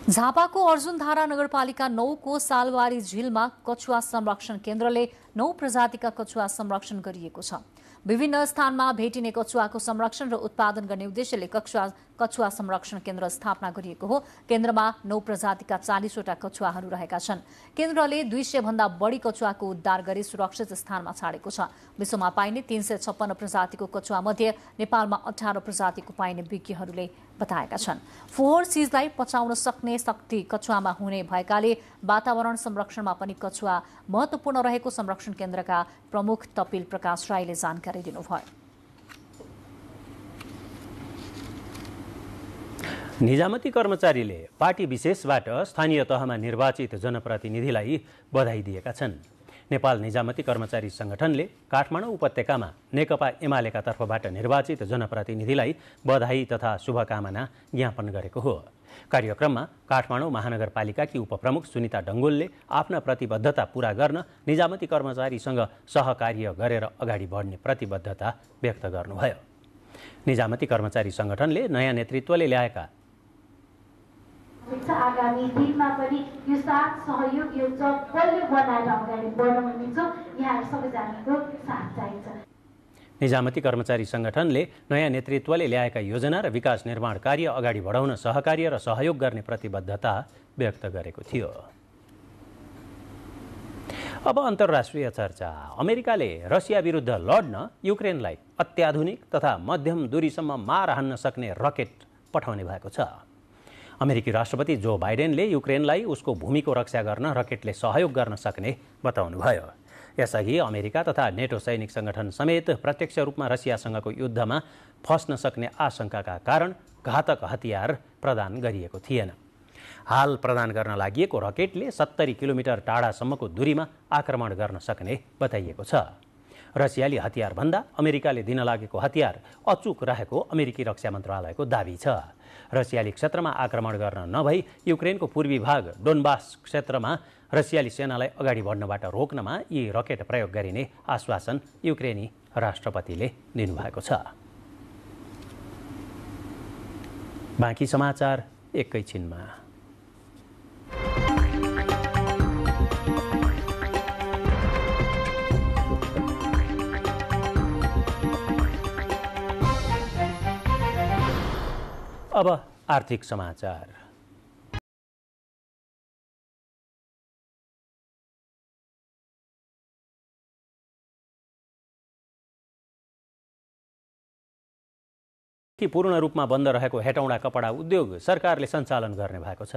झापाको अर्जुनधारा नगरपालिका 9 को सालबारी झिलमा कछुवा संरक्षण केन्द्रले 9 प्रजातिका कछुवा संरक्षण गरिएको छ। विभिन्न स्थानमा भेटिने कछुवाको संरक्षण र उत्पादन गर्ने उद्देश्यले कछुवा संरक्षण केन्द्र स्थापना गरिएको हो। केन्द्रमा 9 प्रजातिका 40वटा कछुवाहरू रहेका छन्। केन्द्रले 200 भन्दा बढी कछुवाको उद्धार गरी सुरक्षित स्थानमा छाडेको छ। विश्वमा पाइने 356 प्रजातिको कछुवा मध्ये नेपालमा 18 प्रजातिको पाइने विज्ञहरूले बताएका छन्। फोहोर चीजलाई पचाउन सक्ने शक्ति कछुवामा हुने भएकाले वातावरण संरक्षणमा पनि कछुवा महत्त्वपूर्ण रहेको संरक्षण केन्द्रका प्रमुख तपिल प्रकाश राईले जानकारी दिनुभयो। निजामती कर्मचारीले पार्टी विशेषबाट स्थानीय तहमा निर्वाचित जनप्रतिनिधिलाई बधाई दिएका छन्। नेपाल निजामती कर्मचारी संगठनले काठमाडौँ उपत्यकामा नेकपा एमालेका तर्फबाट निर्वाचित जनप्रतिनिधिलाई बधाई तथा शुभकामना ज्ञापन गरेको हो। कार्यक्रममा काठमाडौँ महानगरपालिकाकी उपप्रमुख सुनिता डङ्गोलले आफ्ना प्रतिबद्धता पूरा गर्न निजामती कर्मचारीसँग सहकार्य गरेर अगाडि बढ्ने प्रतिबद्धता व्यक्त गर्नुभयो। निजामती कर्मचारी संगठनले नयाँ नेतृत्वले ल्याएका आगामी दिनमा पनि यो साथ सहयोग यो बलियो बनाएर अगाडि बढाउने छ। यहाँ सबैजनाको साथ चाहिन्छ। निजामती कर्मचारी संगठनले नयाँ नेतृत्वले ल्याएका योजना र विकास निर्माण कार्य अगाडि बढाउन सहकार्य र सहयोग गर्ने प्रतिबद्धता व्यक्त गरेको थियो। अब अन्तर्राष्ट्रिय चर्चा। अमेरिकाले रसिया विरुद्ध लड्न युक्रेनलाई अत्याधुनिक तथा मध्यम दूरीसम्म मार हान्न सक्ने रकेट पठाउने भएको छ। अमेरिकी राष्ट्रपति जो बाइडेनले युक्रेनलाई उसको भूमिको रक्षा गर्न रकेटले सहयोग गर्न सक्ने बताउनुभयो। यसअघि अमेरिका तथा नेटो सैनिक संगठन समेत प्रत्यक्ष रूपमा रसियासँगको युद्धमा फस्न सक्ने आशंकाका कारण घातक हतियार प्रदान गरिएको थिएन। हाल प्रदान गर्न लागि रकेटले 70 किलोमिटर टाढासम्मको दूरीमा आक्रमण गर्न सक्ने बताइएको छ। रसियाली हतियारभन्दा अमेरिकाले दिन लागेको हतियार अचूक रहेको अमेरिकी रक्षा मन्त्रालयको दाबी छ। रसियाली क्षेत्रमा आक्रमण गर्न नभई युक्रेनको पूर्वी भाग डोनबास क्षेत्रमा रसियाली सेनालाई अगाडि बढ्नबाट रोक्नमा यी रकेट प्रयोग गरिने आश्वासन युक्रेनी राष्ट्रपतिले दिनुभएको छ। बाँकी समाचार एकैछिनमा। अब आर्थिक समाचार। पूर्ण रूपमा बन्द रहेको हेटौँडा कपडा उद्योग सरकारले सञ्चालन गर्ने भएको छ।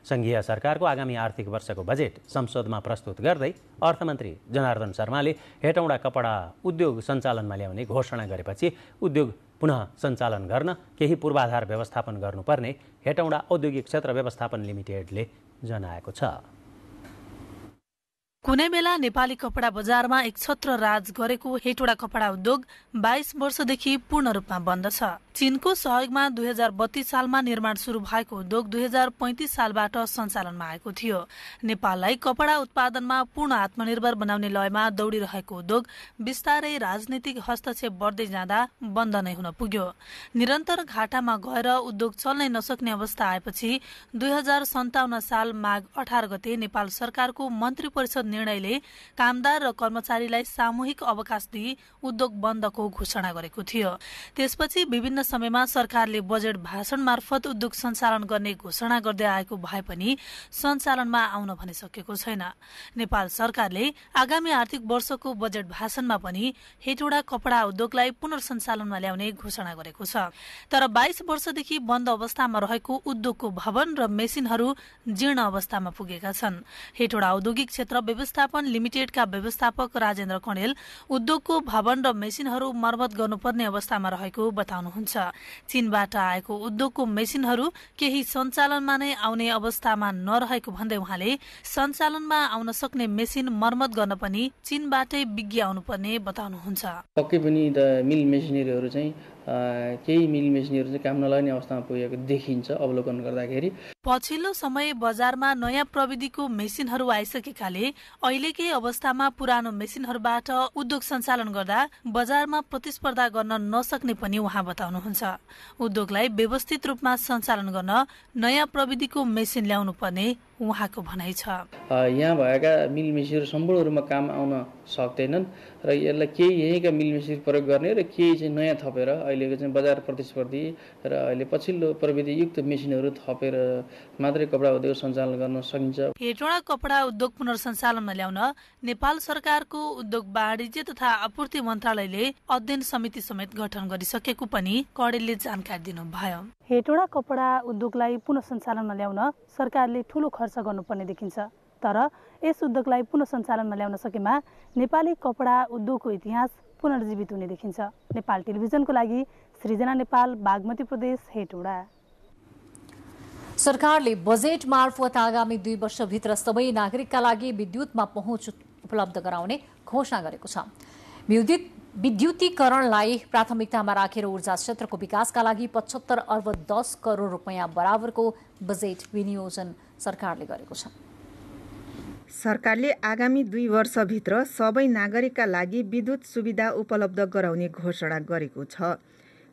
संघीय सरकारको आगामी आर्थिक वर्षको बजेट संसदमा प्रस्तुत गर्दै अर्थमन्त्री जनार्दन शर्माले हेटौँडा कपडा उद्योग सञ्चालनमा ल्याउने घोषणा गरेपछि उद्योग पुनः सञ्चालन गर्न केही पूर्वाधार व्यवस्थापन गर्नुपर्ने हेटौँडा औद्योगिक क्षेत्र व्यवस्थापन लिमिटेडले जनाएको छ। कुनै बेला नेपाली कपडा बजारमा एक छत्र राज गरेको हेटौडा कपडा उद्योग 22 वर्षदेखि पूर्ण रूपमा बन्द छ। चीनको सहयोगमा 2032 सालमा निर्माण शुरू भएको उद्योग 2035 सालबाट सञ्चालनमा आएको थियो। नेपाललाई कपडा उत्पादनमा पूर्ण आत्मनिर्भर बनाउने लयमा दौडिरहेको उद्योग बिस्तारै राजनीतिक हस्तक्षेप बढ्दै जाँदा बन्द नै हुन पुग्यो। निरन्तर घाटामा गएर उद्योग चल्नै नसक्ने अवस्था आएपछि 2057 साल माघ 18 गते नेपाल सरकारको मन्त्री परिषद निर्णयले कामदार र कर्मचारीलाई सामूहिक अवकाश दिई उद्योग बन्दको घोषणा गरेको थियो। त्यसपछि विभिन्न समयमा सरकारले बजेट भाषण मार्फत उद्योग सञ्चालन गर्ने घोषणा गर्दै आएको भए पनि सञ्चालनमा आउन भनिसकेको छैन। नेपाल सरकारले आगामी आर्थिक वर्षको बजेट भाषणमा पनि हेटौडा कपडा उद्योगलाई पुनर्सञ्चालनमा ल्याउने घोषणा गरेको छ। तर 22 वर्षदेखि बन्द अवस्थामा रहेको उद्योगको भवन र मेसिनहरू जीर्ण अवस्थामा पुगेका छन्। हेटौडा औद्योगिक क्षेत्र व्यवस्थापन लिमिटेडका व्यवस्थापक राजेन्द्र कणेल उद्योगको भवन र मेसिनहरू मर्मत गर्नुपर्ने अवस्थामा रहेको बताउनुहुन्छ। चीनबाट आएको उद्योगको मेसिनहरू केही सञ्चालनमा नै आउने अवस्थामा नरहेको भन्दै उहाँले सञ्चालनमा आउन सक्ने मेसिन मर्मत गर्न पनि चीनबाटै विज्ञ आउनुपर्ने बताउनुहुन्छ। पक्कै पनि मिल मेसिनरीहरू चाहिँ केही मिल मेसिनहरू चाहिँ काम नलाग्ने अवस्थामा पुगेको देखिन्छ अवलोकन गर्दाखेरि। पछिल्लो समय बजारमा नयाँ प्रविधिको मेसिनहरू आइसकेकाले अहिलेकै अवस्थामा पुरानो मेसिनहरूबाट उद्योग सञ्चालन गर्दा बजारमा प्रतिस्पर्धा गर्न नसक्ने पनि उहाँ बताउनुहुन्छ। उद्योगलाई व्यवस्थित रूपमा सञ्चालन गर्न नयाँ प्रविधिको मेसिन ल्याउनु पर्ने उहाँको भनाइ छ। यहाँ भएका मिल मेसिनहरू सम्पूर्ण रूपमा काम आउन सक्दैनन् र यसलाई केही यहीँका मिल मेसिन प्रयोग गर्ने र केही चाहिँ नयाँ थपेर अहिलेको चाहिँ बजार प्रतिस्पर्धी र अहिले पछिल्लो प्रविधियुक्त मेसिनहरू थपेर मात्रै कपडा उद्योग सञ्चालन गर्न सकिन्छ। हेटौडा कपडा उद्योग पुनर्सञ्चालनमा ल्याउन नेपाल सरकारको उद्योग वाणिज्य तथा आपूर्ति मन्त्रालयले अध्ययन समिति समेत गठन गरिसकेको पनि कणेलले जानकारी दिनुभयो। हेटौडा कपडा उद्योगलाई पुनः सञ्चालनमा ल्याउन सरकारले ठूलो खर्च गर्नुपर्ने देखिन्छ। तर यस उद्योगलाई पुनः सञ्चालनमा ल्याउन सकेमा नेपाली कपडा उद्योगको इतिहास पुनर्जीवित हुने देखिन्छ। नेपाल टेलिभिजनको लागि सृजना नेपाल, बागमती प्रदेश, हेटौडा। सरकारले बजेट मार्फत आगामी 2 वर्षभित्र सबै नागरिकका लागि विद्युतमा पहुँच उपलब्ध गराउने घोषणा गरेको छ। विद्युतीकरणलाई प्राथमिकतामा राखेर ऊर्जा क्षेत्रको विकासका लागि 75 अर्ब 10 करोड रुपैयाँ बराबरको बजेट विनियोजन सरकारले गरेको छ। सरकारले आगामी 2 वर्षभित्र सबै नागरिकका लागि विद्युत सुविधा उपलब्ध गराउने घोषणा गरेको छ।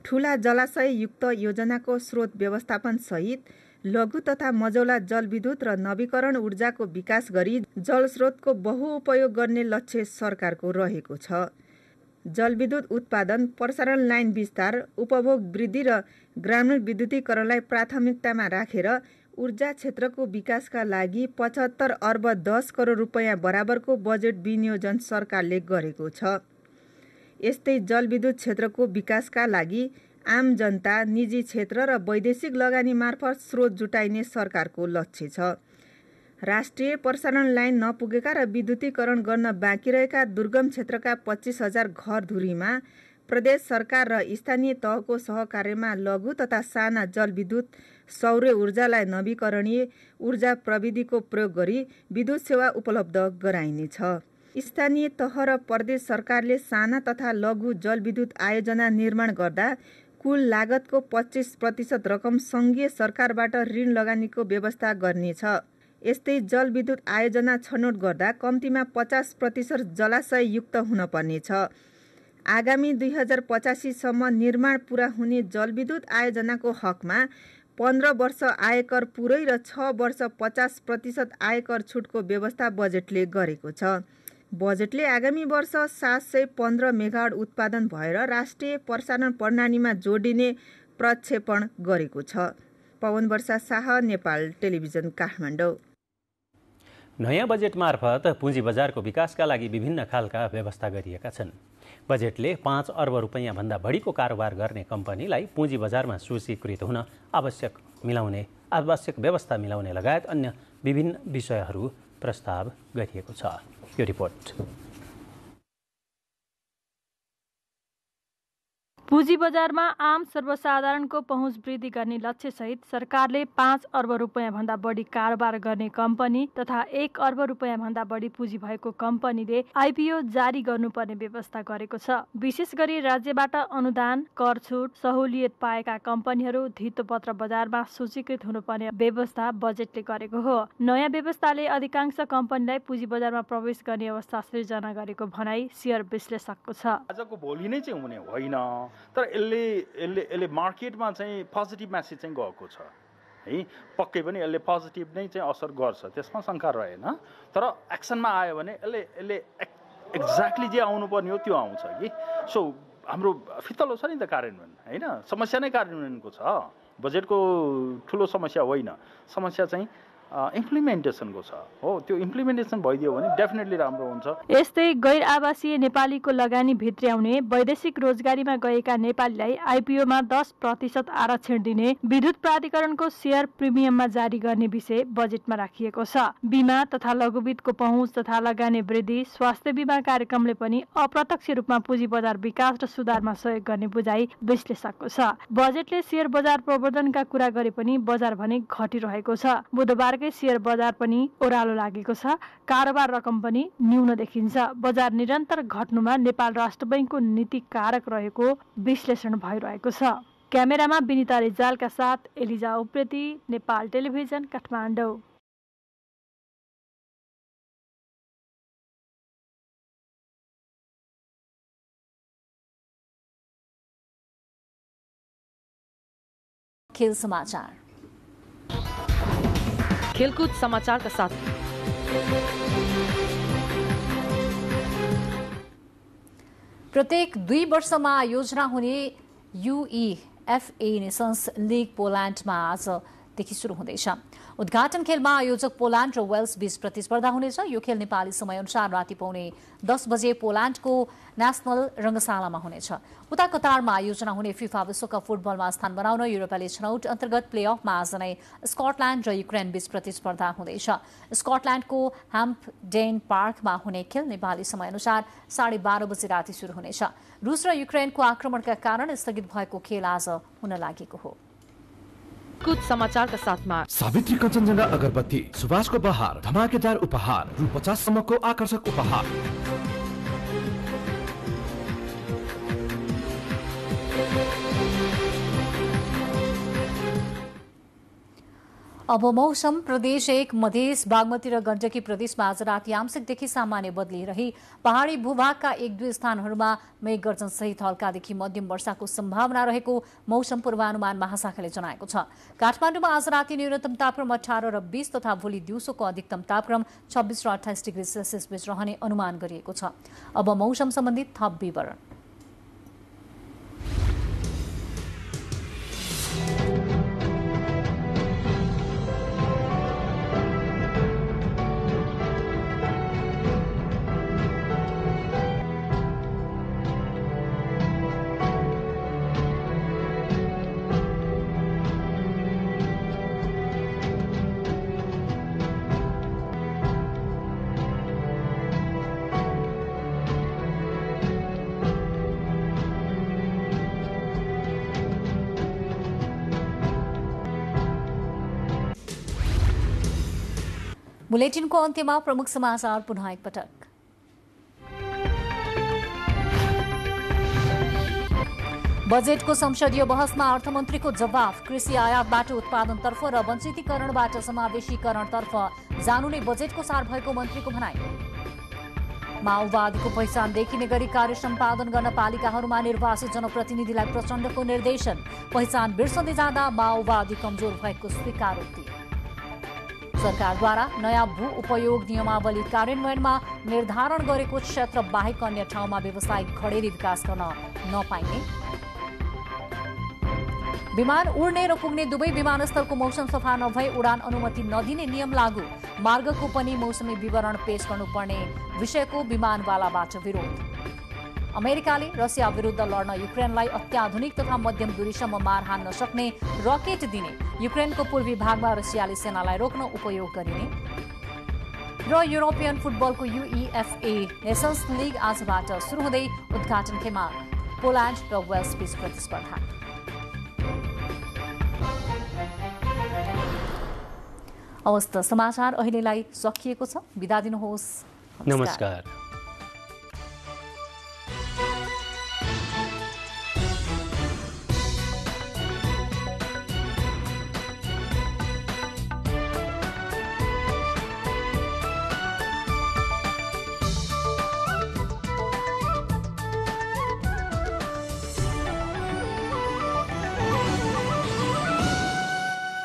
ठूला जलाशययुक्त योजनाको स्रोत व्यवस्थापन सहित लघु तथा मझौला जलविद्युत र नवीकरण ऊर्जाको विकास गरी जलस्रोतको बहुउपयोग गर्ने लक्ष्य सरकारको रहेको छ। जलविद्युत उत्पादन, प्रसारण लाइन विस्तार, उपभोग वृद्धि र ग्रामीण विद्युतीकरणलाई प्राथमिकतामा राखेर ऊर्जा क्षेत्रको विकासका लागि 75 अर्ब 10 करोड रुपैयाँ बराबरको बजेट विनियोजन सरकारले गरेको छ। यस्तै जलविद्युत क्षेत्रको विकासका लागि आम जनता, निजी क्षेत्र र वैदेशिक लगानी मार्फत स्रोत जुटाइने सरकारको लक्ष्य छ। राष्ट्रिय प्रसारण लाइन नपुगेका र विद्युतीकरण गर्न बाँकी रहेका दुर्गम क्षेत्रका 25,000 घरधुरीमा प्रदेश सरकार र स्थानीय तहको सहकार्यमा लघु तथा साना जलविद्युत, सौर्य ऊर्जालाई नवीकरणीय ऊर्जा प्रविधिको प्रयोग गरी विद्युत सेवा उपलब्ध गराइनेछ। स्थानीय तह र प्रदेश सरकारले साना तथा लघु जलविद्युत आयोजना निर्माण गर्दा कुल लागतको 25% रकम सङ्घीय सरकारबाट ऋण लगानीको व्यवस्था गर्नेछ। यस्तै जलविद्युत आयोजना छनौट गर्दा कम्तीमा 50% जलाशययुक्त हुन पर्नेछ। आगामी 2085 सम्म निर्माण पूरा हुने जलविद्युत आयोजनाको हकमा 15 वर्ष आयकर पुरै र 6 वर्ष 50% आयकर छुटको व्यवस्था बजेटले गरेको छ। बजेटले आगामी वर्ष 715 मेगावाट उत्पादन भएर राष्ट्रिय प्रसारण प्रणालीमा जोडिने प्रक्षेपण गरेको छ। पवन वर्षा शाह, नेपाल टेलिभिजन, काठमाडौँ। नयाँ बजेट मार्फत पुँजी बजारको विकासका लागि विभिन्न खालका व्यवस्था गरिएका छन्। बजेटले 5 अर्ब रुपैयाँ भन्दा बढीको कारोबार गर्ने कम्पनीलाई पुँजी बजारमा सूचीकृत हुन आवश्यक व्यवस्था मिलाउने लगायत अन्य विभिन्न विषयहरू प्रस्ताव गरिएको छ। यो रिपोर्ट। पुँजी बजारमा आम सर्वसाधारणको पहुँच वृद्धि गर्ने लक्ष्यसहित सरकारले 5 अर्ब रुपैयाँ भन्दा बढी कारोबार गर्ने कम्पनी तथा 1 अर्ब रुपैयाँ भन्दा बढी पुँजी भएको कम्पनीले आइपिओ जारी गर्नुपर्ने व्यवस्था गरेको छ। विशेष गरी राज्यबाट अनुदान, कर छुट, सहुलियत पाएका कम्पनीहरू धितोपत्र बजारमा सूचीकृत हुनुपर्ने व्यवस्था बजेटले गरेको हो। नयाँ व्यवस्थाले अधिकांश कम्पनीलाई पुँजी बजारमा प्रवेश गर्ने अवस्था सृजना गरेको भनाई शेयर विश्लेषकको छ। आजको भोलि नै चाहिँ हुने होइन, तर यसले मार्केटमा चाहिँ पोजिटिभ मेसेज चाहिँ गएको छ है। पक्कै पनि यसले पोजिटिभ नै चाहिँ असर गर्छ, त्यसमा शङ्का रहेन। तर एक्सनमा आयो भने यसले एक्ज्याक्टली जे आउनुपर्ने हो त्यो आउँछ कि। सो हाम्रो फितलो छ नि त कार्यान्वयन, होइन? समस्या नै कार्यान्वयनको छ। बजेटको ठुलो समस्या होइन, समस्या चाहिँ इम्प्लिमेन्टेसनको छ हो। त्यो इम्प्लिमेन्टेसन भइदियो भने डेफिनेटली राम्रो हुन्छ। यस्तै गैर आवासीय नेपालीको लगानी भित्र्याउने, वैदेशिक रोजगारीमा गएका नेपालीलाई आइपिओमा 10% आरक्षण दिने, विद्युत प्राधिकरणको शेयर प्रिमियममा जारी गर्ने विषय बजेटमा राखिएको छ। बिमा तथा लघुवित्तको पहुँच तथा लगानी वृद्धि, स्वास्थ्य बिमा कार्यक्रमले पनि अप्रत्यक्ष रूपमा पुँजी बजार विकास र सुधारमा सहयोग गर्ने बुझाइ विश्लेषकको छ। बजेटले शेयर बजार प्रवर्धनका कुरा गरे पनि बजार भने घटिरहेको छ। बुधबार शेयर बजार पनि ओह्रालो लागेको छ। कारोबार रकम पनि न्यून देखिन्छ। बजार निरन्तर घट्नुमा नेपाल राष्ट्र बैंकको नीति कारक रहेको विश्लेषण भइरहेको छ। क्यामेरामा विनिता रिजालका साथ एलिजा उप्रेती, नेपाल टेलिभिजन, काठमाडौँ। खेल समाचार। खेलकुद समाचारका साथ प्रत्येक 2 वर्षमा आयोजना हुने UEFA नेसन्स लिग पोल्यान्डमा आजदेखि सुरु हुँदैछ। उद्घाटन खेलमा आयोजक पोल्यान्ड र वेल्स बीच प्रतिस्पर्धा हुनेछ। यो खेल नेपाली समयअनुसार राति पाउने 10 बजे पोल्यान्डको नेसनल रङ्गशालामा हुनेछ। उता कतारमा आयोजना हुने फिफा विश्वकप फुटबलमा स्थान बनाउन युरोपेली छनौट अन्तर्गत प्लेअफमा आज नै स्कटल्यान्ड र युक्रेन बीच प्रतिस्पर्धा हुँदैछ। स्कटल्यान्डको ह्याम्पडेन पार्कमा हुने खेल नेपाली समयअनुसार 12:30 बजे राति सुरु हुनेछ। रुस र युक्रेनको आक्रमणका कारण स्थगित भएको खेल आज हुन लागेको हो। कुछ समाचारका साथमा सावित्री कञ्चनजङ्घा अगरबत्ती, सुभाषको बहार, धमाकेदार उपहार, रु 50 सम्मको आकर्षक उपहार। अब मौसम। प्रदेश 1 मधेस, बागमती र गण्डकी प्रदेशमा आज राति आंशिकदेखि सामान्य बदली रही पहाडी भूभागका 1-2 स्थानहरूमा मेघगर्जन सहित हल्कादेखि मध्यम वर्षाको सम्भावना रहेको मौसम पूर्वानुमान महाशाखाले जनाएको छ। काठमाडौँमा आज राति न्यूनतम तापक्रम 18 र 20 तथा भोलि दिउँसोको अधिकतम तापक्रम 26 र 28 डिग्री सेल्सियस बीच रहने अनुमान गरिएको छ। अब मौसम सम्बन्धी थप विवरण। बुलेटिनको अन्त्यमा प्रमुख समाचार पुनः एकपटक। बजेटको संसदीय बहसमा अर्थमन्त्रीको जवाफ। कृषि आयातबाट उत्पादनतर्फ र वञ्चितीकरणबाट समावेशीकरणतर्फ जानु नै बजेटको सार भएको मन्त्रीको भनाइ। माओवादीको पहिचान देखिने गरी कार्य सम्पादन गर्न पालिकाहरूमा निर्वाचित जनप्रतिनिधिलाई प्रचण्डको निर्देशन। पहिचान बिर्सँदै जाँदा माओवादी कमजोर भएको स्वीकारोक्ति। सरकारद्वारा नयाँ भू उपयोग नियमावली कार्यान्वयनमा निर्धारण गरेको क्षेत्र बाहेक अन्य ठाउँमा व्यावसायिक खडेरी विकास गर्न नपाइने। विमान उड्ने र पुग्ने दुवै विमानस्थलको मौसम सफा नभई उडान अनुमति नदिने नियम लागू। मार्गको पनि मौसमी विवरण पेश गर्नुपर्ने विषयको विमानवालाबाट विरोध। अमेरिकाले रसिया विरुद्ध लड्न युक्रेनलाई अत्याधुनिक तथा मध्यम दूरीसम्म मार हान्न सक्ने रकेट दिने। युक्रेनको पूर्वी भागमा रसियाली सेनालाई रोक्न उपयोग गरिने। र युरोपियन फुटबलको UEFA नेसन्स लिग आजबाट सुरु हुँदै उद्घाटन खेलमा पोल्यान्ड र वेल्स बीच प्रतिस्पर्धा। अवस्था समाचार अहिलेलाई सकिएको छ। बिदा दिनुहोस्। नमस्कार।